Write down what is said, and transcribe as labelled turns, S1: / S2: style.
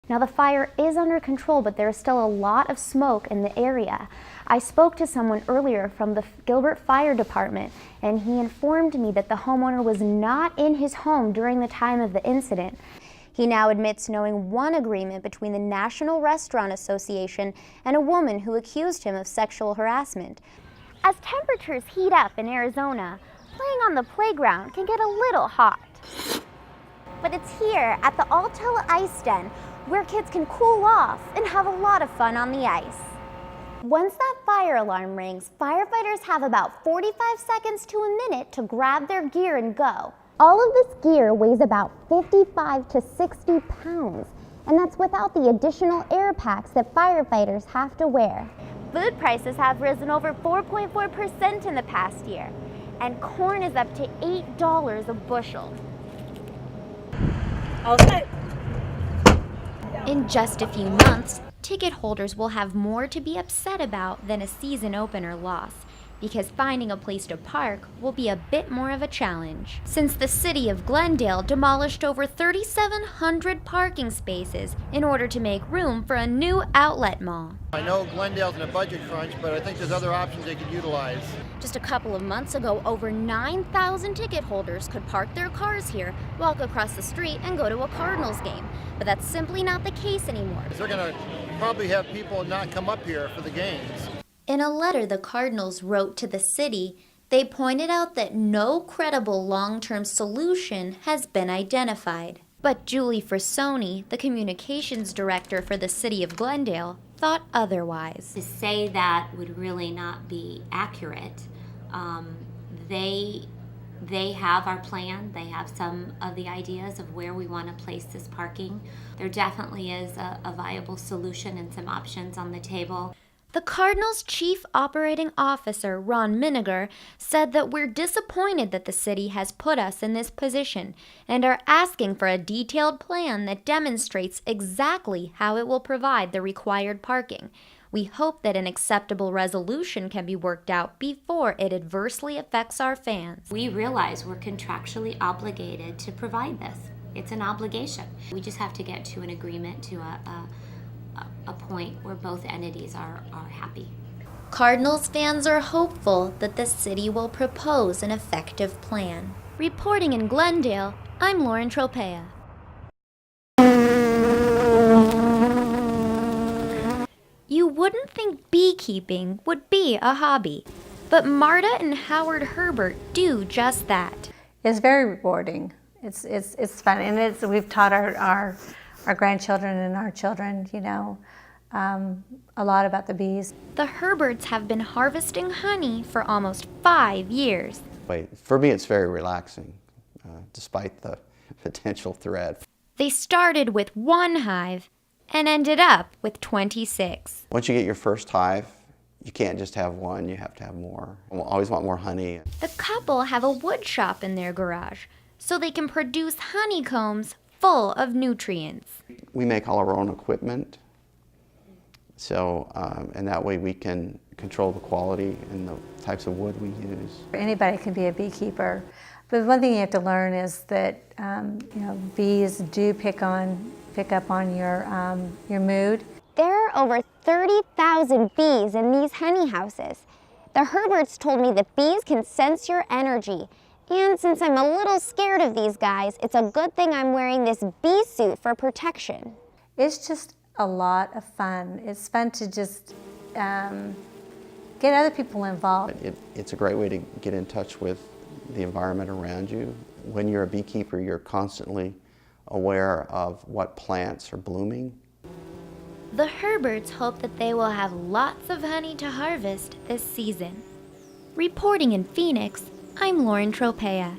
S1: Now the fire is under control, but there is still a lot of smoke in the area. I spoke to someone earlier from the Gilbert Fire Department, and he informed me that the homeowner was not in his home during the time of the incident. He now admits knowing one agreement between the National Restaurant Association and a woman who accused him of sexual harassment. As temperatures heat up in Arizona, playing on the playground can get a little hot. But it's here at the Altella Ice Den where kids can cool off and have a lot of fun on the ice. Once that fire alarm rings, firefighters have about 45 seconds to a minute to grab their gear and go. All of this gear weighs about 55 to 60 pounds, and that's without the additional air packs that firefighters have to wear. Food prices have risen over 4.4% in the past year, and corn is up to $8 a bushel.
S2: All set.
S1: In just a few months, ticket holders will have more to be upset about than a season opener loss, because finding a place to park will be a bit more of a challenge. Since the city of Glendale demolished over 3,700 parking spaces in order to make room for a new outlet mall.
S3: I know Glendale's in a budget crunch, but I think there's other options they could utilize.
S1: Just a couple of months ago, over 9,000 ticket holders could park their cars here, walk across the street, and go to a Cardinals game. But that's simply not the case anymore.
S3: They're going to probably have people not come up here for the games.
S1: In a letter the Cardinals wrote to the city, they pointed out that no credible long-term solution has been identified. But Julie Frassoni, the communications director for the city of Glendale, thought otherwise.
S4: To say that would really not be accurate. They have our plan. They have some of the ideas of where we want to place this parking. There definitely is a viable solution and some options on the table.
S1: The Cardinals' chief operating officer, Ron Miniger, said that we're disappointed that the city has put us in this position and are asking for a detailed plan that demonstrates exactly how it will provide the required parking. We hope that an acceptable resolution can be worked out before it adversely affects our fans.
S4: We realize we're contractually obligated to provide this. It's an obligation. We just have to get to an agreement, to a point where both entities are happy.
S1: Cardinals fans are hopeful that the city will propose an effective plan. Reporting in Glendale, I'm Lauren Tropea. You wouldn't think beekeeping would be a hobby, but Marta and Howard Herbert do just that.
S2: It's very rewarding. It's fun, and we've taught our grandchildren and our children, a lot about the bees.
S1: The Herberts have been harvesting honey for almost 5 years.
S5: For me, it's very relaxing, despite the potential threat.
S1: They started with one hive and ended up with 26.
S5: Once you get your first hive, you can't just have one, you have to have more. I always want more honey.
S1: The couple have a wood shop in their garage, so they can produce honeycombs full of nutrients.
S5: We make all our own equipment, so and that way we can control the quality and the types of wood we use.
S2: Anybody can be a beekeeper, but one thing you have to learn is that bees do pick up on your mood.
S1: There are over 30,000 bees in these honey houses. The Herberts told me that bees can sense your energy. And since I'm a little scared of these guys, it's a good thing I'm wearing this bee suit for protection.
S2: It's just a lot of fun. It's fun to just get other people involved.
S5: It's a great way to get in touch with the environment around you. When you're a beekeeper, you're constantly aware of what plants are blooming.
S1: The Herberts hope that they will have lots of honey to harvest this season. Reporting in Phoenix, I'm Lauren Tropea.